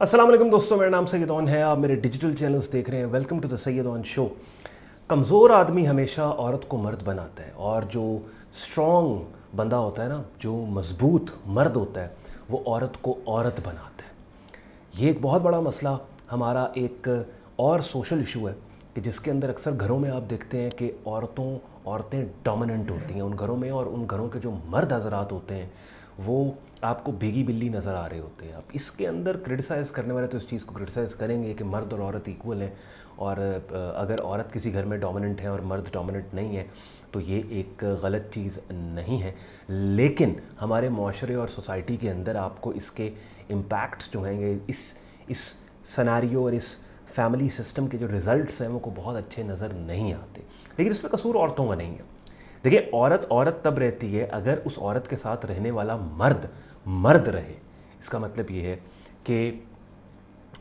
अस्सलाम वालेकुम दोस्तों, मेरा नाम सैयद ऑन है। आप मेरे डिजिटल चैनल्स देख रहे हैं। Welcome to the Syed on show. कमज़ोर आदमी हमेशा औरत को मर्द बनाता है, और जो स्ट्रॉन्ग बंदा होता है ना, जो मज़बूत मर्द होता है, वो औरत को औरत बनाता है। ये एक बहुत बड़ा मसला हमारा एक और सोशल इशू है कि जिसके अंदर अक्सर घरों में आप देखते हैं कि औरतें डोमिनेंट होती हैं उन घरों में, और उन घरों के जो मर्द हज़रात होते हैं वो आपको भीगी बिल्ली नज़र आ रहे होते हैं। अब इसके अंदर क्रिटिसाइज़ करने वाले तो इस चीज़ को क्रिटिसाइज़ करेंगे कि मर्द और औरत इक्वल हैं, और अगर औरत किसी घर में डोमिनेंट है और मर्द डोमिनेंट नहीं है तो ये एक गलत चीज़ नहीं है। लेकिन हमारे माशरे और सोसाइटी के अंदर आपको इसके इम्पैक्ट्स जो हैं इस सनारियो और इस फैमिली सिस्टम के जो रिज़ल्ट्स हैं वो को बहुत अच्छे नज़र नहीं आते। लेकिन इसमें कसूर औरतों का नहीं है। देखिए, औरत तब रहती है अगर उस औरत के साथ रहने वाला मर्द रहे। इसका मतलब ये है कि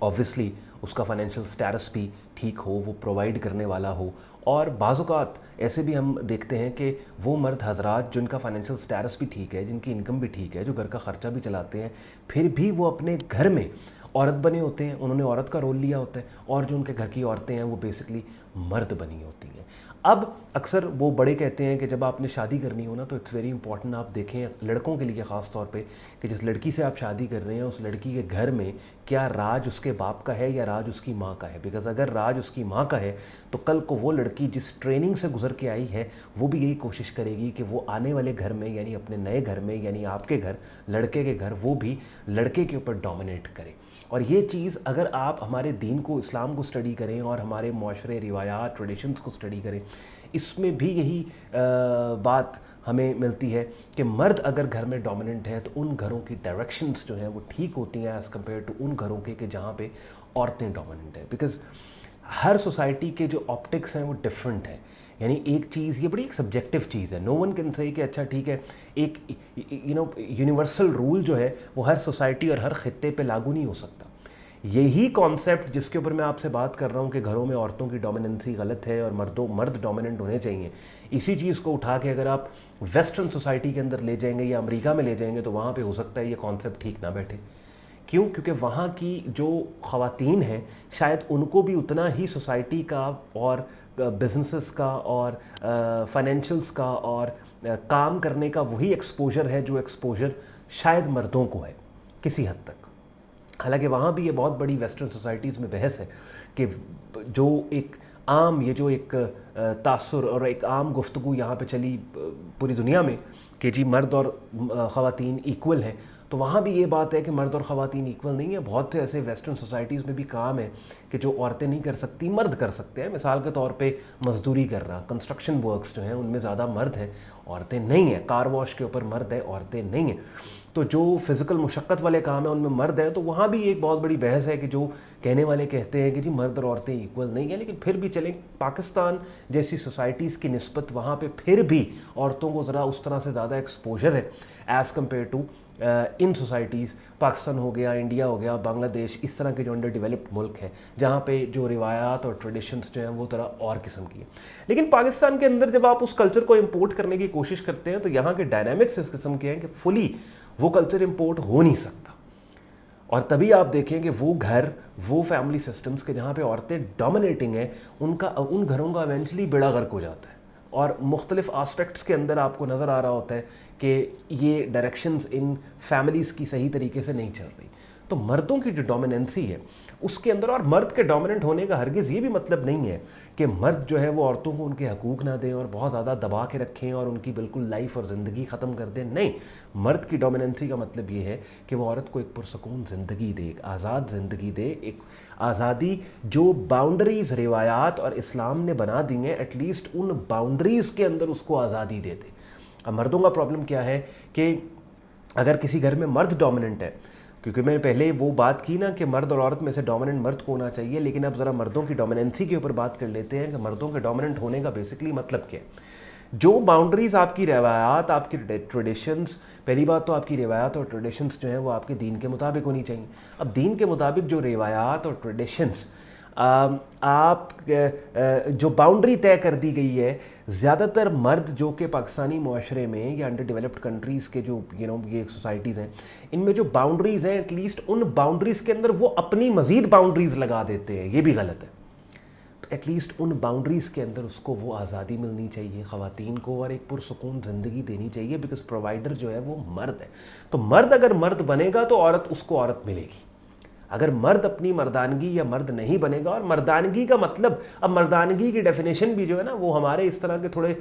ऑब्वियसली उसका फाइनेंशियल स्टेटस भी ठीक हो, वो प्रोवाइड करने वाला हो। और बाज़-औक़ात ऐसे भी हम देखते हैं कि वो मर्द हज़रात जिनका फाइनेंशियल स्टेटस भी ठीक है, जिनकी इनकम भी ठीक है, जो घर का ख़र्चा भी चलाते हैं, फिर भी वो अपने घर में औरत बने होते हैं, उन्होंने औरत का रोल लिया होता है, और जो उनके घर की औरतें हैं वो बेसिकली मर्द बनी होती हैं। अब अक्सर वो बड़े कहते हैं कि जब आपने शादी करनी हो ना तो इट्स वेरी इंपॉर्टेंट, आप देखें लड़कों के लिए ख़ास तौर पे, कि जिस लड़की से आप शादी कर रहे हैं उस लड़की के घर में क्या राज उसके बाप का है या राज उसकी माँ का है। बिकॉज़ अगर राज उसकी माँ का है तो कल को वो लड़की जिस ट्रेनिंग से गुजर के आई है वो भी यही कोशिश करेगी कि वो आने वाले घर में, यानी अपने नए घर में, यानी आपके घर, लड़के के घर, वो भी लड़के के ऊपर डोमिनेट करे। और ये चीज़ अगर आप हमारे दीन को, इस्लाम को स्टडी करें और हमारे माशरे, रिवायात, ट्रेडिशंस को स्टडी करें, इसमें भी यही बात हमें मिलती है कि मर्द अगर घर में डोमिनेंट है तो उन घरों की डायरेक्शंस जो हैं वो ठीक होती हैं एज़ कम्पेयर टू उन घरों के कि जहाँ पे औरतें डोमिनेंट हैं। बिकॉज़ हर सोसाइटी के जो ऑप्टिक्स हैं वो डिफरेंट हैं। यानी एक चीज़, ये बड़ी एक सब्जेक्टिव चीज़ है। नो वन कैन से कि अच्छा ठीक है, एक यूनिवर्सल रूल जो है वो हर सोसाइटी और हर खित्ते पे लागू नहीं हो सकता। यही कॉन्सेप्ट जिसके ऊपर मैं आपसे बात कर रहा हूँ कि घरों में औरतों की डोमिनेंसी गलत है और मर्द डोमिनेंट होने चाहिए, इसी चीज़ को उठा के अगर आप वेस्टर्न सोसाइटी के अंदर ले जाएंगे या अमेरिका में ले जाएंगे तो वहाँ पे हो सकता है ये कॉन्सेप्ट ठीक ना बैठे। क्यों? क्योंकि वहाँ की जो ख़वातीन हैं शायद उनको भी उतना ही सोसाइटी का और बिजनेसेस का और फाइनेंशियल्स का और काम करने का वही एक्सपोजर है जो एक्सपोजर शायद मर्दों को है किसी हद तक। हालांकि वहाँ भी ये बहुत बड़ी वेस्टर्न सोसाइटीज़ में बहस है कि जो एक आम, ये जो एक तासुर और एक आम गुफ्तगू यहाँ पे चली पूरी दुनिया में कि जी मर्द और ख़वातीन इक्वल हैं, तो वहाँ भी ये बात है कि मर्द और ख़वातीन इक्वल नहीं है। बहुत से ऐसे वेस्टर्न सोसाइटीज़ में भी काम है कि जो औरतें नहीं कर सकती मर्द कर सकते हैं। मिसाल के तौर पे मज़दूरी करना, कंस्ट्रक्शन वर्क्स जो हैं उनमें ज़्यादा मर्द हैं, औरतें नहीं हैं। कार वॉश के ऊपर मर्द है, औरतें नहीं हैं। तो जो फ़िज़िकल मुशक्क़त वाले काम है उनमें मर्द हैं। तो वहाँ भी एक बहुत बड़ी बहस है कि जो कहने वाले कहते हैं कि जी मर्द और औरतें इक्वल नहीं हैं, लेकिन फिर भी चलें, पाकिस्तान जैसी सोसाइटीज़ की निस्बत वहाँ पे फिर भी औरतों को ज़रा उस तरह से ज़्यादा एक्सपोजर है as compared to in societies. Pakistan हो गया, इंडिया हो गया, बांग्लादेश, इस तरह के जो अंडर डेवलप्ड मुल्क हैं जहाँ पे जो रिवायात और ट्रेडिशंस जो हैं वो थोड़ा और किस्म की है। लेकिन पाकिस्तान के अंदर जब आप उस कल्चर को इंपोर्ट करने की कोशिश करते हैं तो यहाँ के डायनामिक्स इस किस्म के हैं कि फुली वो कल्चर इंपोर्ट हो नहीं सकता। और तभी आप देखें कि वो घर, वो फैमिली सिस्टम्स के जहाँ पे औरतें डोमिनेटिंग हैं, उन घरों का इवेंचुअली बेड़ा गर्क हो जाता है। और मुख्तलिफ आस्पेक्ट्स के अंदर आपको नज़र आ रहा होता है कि ये डायरेक्शंस इन फैमिलीज़ की सही तरीके से नहीं चल रही। तो मर्दों की जो डोमिनेंसी है उसके अंदर, और मर्द के डोमिनेंट होने का हरगिज़ ये भी मतलब नहीं है कि मर्द जो है वो औरतों को उनके हकूक़ ना दें और बहुत ज़्यादा दबा के रखें और उनकी बिल्कुल लाइफ और ज़िंदगी ख़त्म कर दें। नहीं, मर्द की डोमिनेंसी का मतलब ये है कि वो औरत को एक पुरसकून ज़िंदगी दे, एक आज़ाद ज़िंदगी दे, एक आज़ादी जो बाउंड्रीज़ रिवायात और इस्लाम ने बना दी हैं, एटलीस्ट उन बाउंड्रीज़ के अंदर उसको आज़ादी दे दे। अब मर्दों का प्रॉब्लम क्या है कि अगर किसी घर में मर्द डोमिनेंट है, क्योंकि मैंने पहले वो बात की ना कि मर्द और औरत में से डोमिनेंट मर्द को होना चाहिए, लेकिन अब ज़रा मर्दों की डोमिनेंसी के ऊपर बात कर लेते हैं कि मर्दों के डोमिनेंट होने का बेसिकली मतलब क्या है। जो बाउंड्रीज़ आपकी रिवायात, आपकी ट्रेडिशंस, पहली बात तो आपकी रिवायात और ट्रेडिशंस जो हैं वो आपके दीन के मुताबिक होनी चाहिए। अब दीन के मुताबिक जो रिवायात और ट्रेडिशंस آپ جو باؤنڈری طے کر دی گئی ہے، زیادہ تر مرد جو کہ پاکستانی معاشرے میں یا انڈر ڈیولپڈ کنٹریز کے جو یہ سوسائٹیز ہیں، ان میں جو باؤنڈریز ہیں ایٹ لیسٹ ان باؤنڈریز کے اندر وہ اپنی مزید باؤنڈریز لگا دیتے ہیں، یہ بھی غلط ہے۔ تو ایٹ لیسٹ ان باؤنڈریز کے اندر اس کو وہ آزادی ملنی چاہیے خواتین کو، اور ایک پرسکون زندگی دینی چاہیے، بیکاز پرووائڈر جو ہے وہ مرد ہے۔ تو مرد اگر مرد بنے گا تو عورت اس کو عورت ملے گی۔ اگر مرد اپنی مردانگی یا مرد نہیں بنے گا، اور مردانگی کا مطلب، اب مردانگی کی ڈیفینیشن بھی جو ہے نا وہ ہمارے اس طرح کے تھوڑے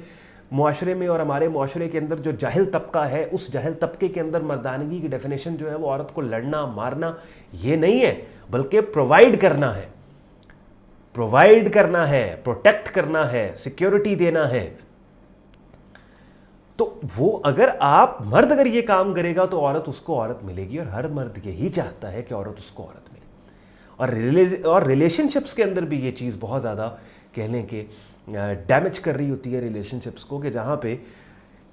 معاشرے میں اور ہمارے معاشرے کے اندر جو جاہل طبقہ ہے، اس جاہل طبقے کے اندر مردانگی کی ڈیفینیشن جو ہے وہ عورت کو لڑنا مارنا یہ نہیں ہے، بلکہ پرووائڈ کرنا ہے، پرووائڈ کرنا ہے، پروٹیکٹ کرنا ہے، سیکیورٹی دینا ہے۔ تو وہ اگر آپ مرد اگر یہ کام کرے گا تو عورت اس کو عورت ملے گی، اور ہر مرد یہی چاہتا ہے کہ عورت اس کو عورت ملے۔ اور ریلیشن شپس کے اندر بھی یہ چیز بہت زیادہ کہہ لیں کہ ڈیمیج کر رہی ہوتی ہے ریلیشن شپس کو، کہ جہاں پہ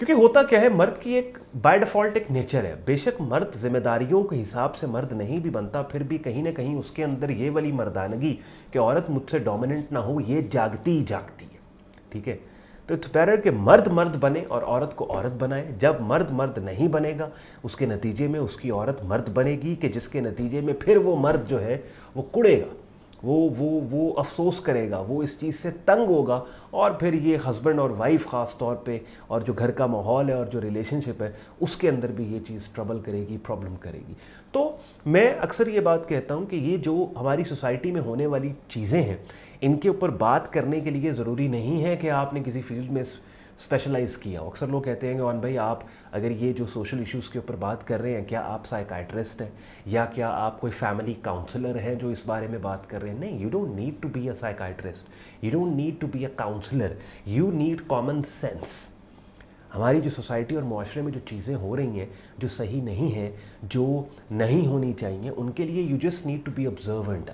کیونکہ ہوتا کیا ہے، مرد کی ایک بائی ڈیفالٹ ایک نیچر ہے، بے شک مرد ذمہ داریوں کے حساب سے مرد نہیں بھی بنتا، پھر بھی کہیں نہ کہیں اس کے اندر یہ والی مردانگی کہ عورت مجھ سے ڈومیننٹ نہ ہو، یہ جاگتی ہے، ٹھیک ہے۔ تو اٹس بیٹر کہ مرد مرد بنے اور عورت کو عورت بنائے۔ جب مرد مرد نہیں بنے گا، اس کے نتیجے میں اس کی عورت مرد بنے گی، کہ جس کے نتیجے میں پھر وہ مرد جو ہے وہ کڑے گا، وہ افسوس کرے گا، وہ اس چیز سے تنگ ہوگا، اور پھر یہ ہسبینڈ اور وائف خاص طور پہ، اور جو گھر کا ماحول ہے اور جو ریلیشن شپ ہے اس کے اندر بھی یہ چیز ٹربل کرے گی، پرابلم کرے گی۔ تو میں اکثر یہ بات کہتا ہوں کہ یہ جو ہماری سوسائٹی میں ہونے والی چیزیں ہیں، ان کے اوپر بات کرنے کے لیے ضروری نہیں ہے کہ آپ نے کسی فیلڈ میں اسپیشلائز کیا ہو۔ اکثر لوگ کہتے ہیں کہ عون بھائی آپ اگر یہ جو سوشل ایشوز کے اوپر بات کر رہے ہیں، کیا آپ سائیکائٹرسٹ ہیں، یا کیا آپ کوئی فیملی کاؤنسلر ہیں جو اس بارے میں بات کر رہے ہیں؟ نہیں، you don't need to be a psychiatrist, you don't need to be a counsellor, you need common sense. ہماری جو سوسائٹی اور معاشرے میں جو چیزیں ہو رہی ہیں، جو صحیح نہیں ہیں، جو نہیں ہونی چاہیے، ان کے لیے you just need to be observant,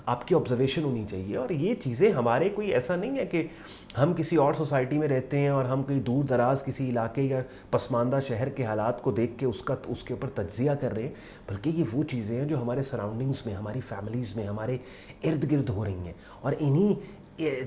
آپ کی آبزرویشن ہونی چاہیے۔ اور یہ چیزیں ہمارے کوئی ایسا نہیں ہے کہ ہم کسی اور سوسائٹی میں رہتے ہیں اور ہم کہیں دور دراز کسی علاقے یا پسماندہ شہر کے حالات کو دیکھ کے اس کے اوپر تجزیہ کر رہے ہیں، بلکہ یہ وہ چیزیں ہیں جو ہمارے سراؤنڈنگز میں، ہماری فیملیز میں، ہمارے ارد گرد ہو رہی ہیں۔ اور انہی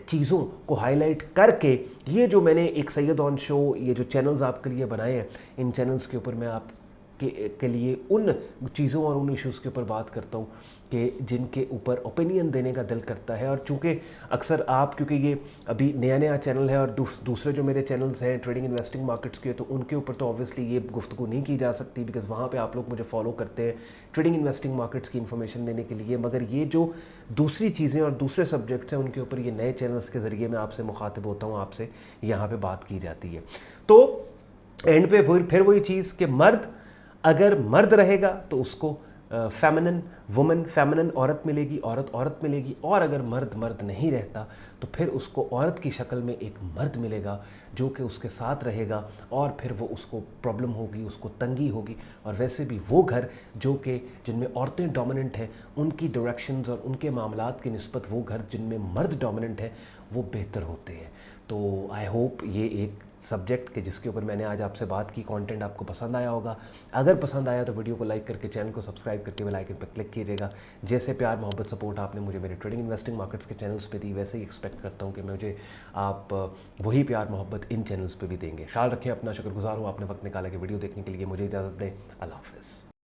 چیزوں کو ہائی لائٹ کر کے یہ جو میں نے ایک سید آن شو، یہ جو چینلز آپ کے لیے بنائے ہیں، ان چینلز کے اوپر میں آپ کے لیے ان چیزوں اور ان ایشوز کے اوپر بات کرتا ہوں کہ جن کے اوپر اوپینین دینے کا دل کرتا ہے۔ اور چونکہ اکثر آپ، کیونکہ یہ ابھی نیا چینل ہے، اور دوسرے جو میرے چینلز ہیں ٹریڈنگ انویسٹنگ مارکیٹس کے، تو ان کے اوپر تو اوبویسلی یہ گفتگو نہیں کی جا سکتی، بیکاز وہاں پہ آپ لوگ مجھے فالو کرتے ہیں ٹریڈنگ انویسٹنگ مارکیٹس کی انفارمیشن لینے کے لیے۔ مگر یہ جو دوسری چیزیں اور دوسرے سبجیکٹس ہیں، ان کے اوپر یہ نئے چینلز کے ذریعے میں آپ سے مخاطب ہوتا ہوں، آپ سے یہاں پہ بات کی جاتی ہے۔ تو اینڈ پہ پھر وہی چیز کہ مرد اگر مرد رہے گا تو اس کو فیمنن وومن، فیمنن عورت ملے گی، عورت ملے گی، اور اگر مرد مرد نہیں رہتا تو پھر اس کو عورت کی شکل میں ایک مرد ملے گا جو کہ اس کے ساتھ رہے گا، اور پھر وہ اس کو پرابلم ہوگی، اس کو تنگی ہوگی۔ اور ویسے بھی وہ گھر جو کہ جن میں عورتیں ڈومیننٹ ہیں، ان کی ڈائریکشنز اور ان کے معاملات کی نسبت وہ گھر جن میں مرد ڈومیننٹ ہیں وہ بہتر ہوتے ہیں۔ تو آئی ہوپ یہ ایک سبجیکٹ کہ جس کے اوپر میں نے آج آپ سے بات کی، کانٹینٹ آپ کو پسند آیا ہوگا۔ اگر پسند آیا تو ویڈیو کو لائک کر کے چینل کو سبسکرائب کر کے بیل آئیکن پہ کلک کیجیے گا۔ جیسے پیار محبت سپورٹ آپ نے مجھے میرے ٹریڈنگ انویسٹنگ مارکیٹس کے چینلز پہ دی، ویسے ہی ایکسپیکٹ کرتا ہوں کہ مجھے آپ وہی پیار محبت ان چینلز پہ بھی دیں گے۔ خیال رکھیں اپنا، شکر گزار ہوں آپ نے وقت نکالا کہ ویڈیو دیکھنے کے لیے۔ مجھے اجازت دیں، اللہ حافظ۔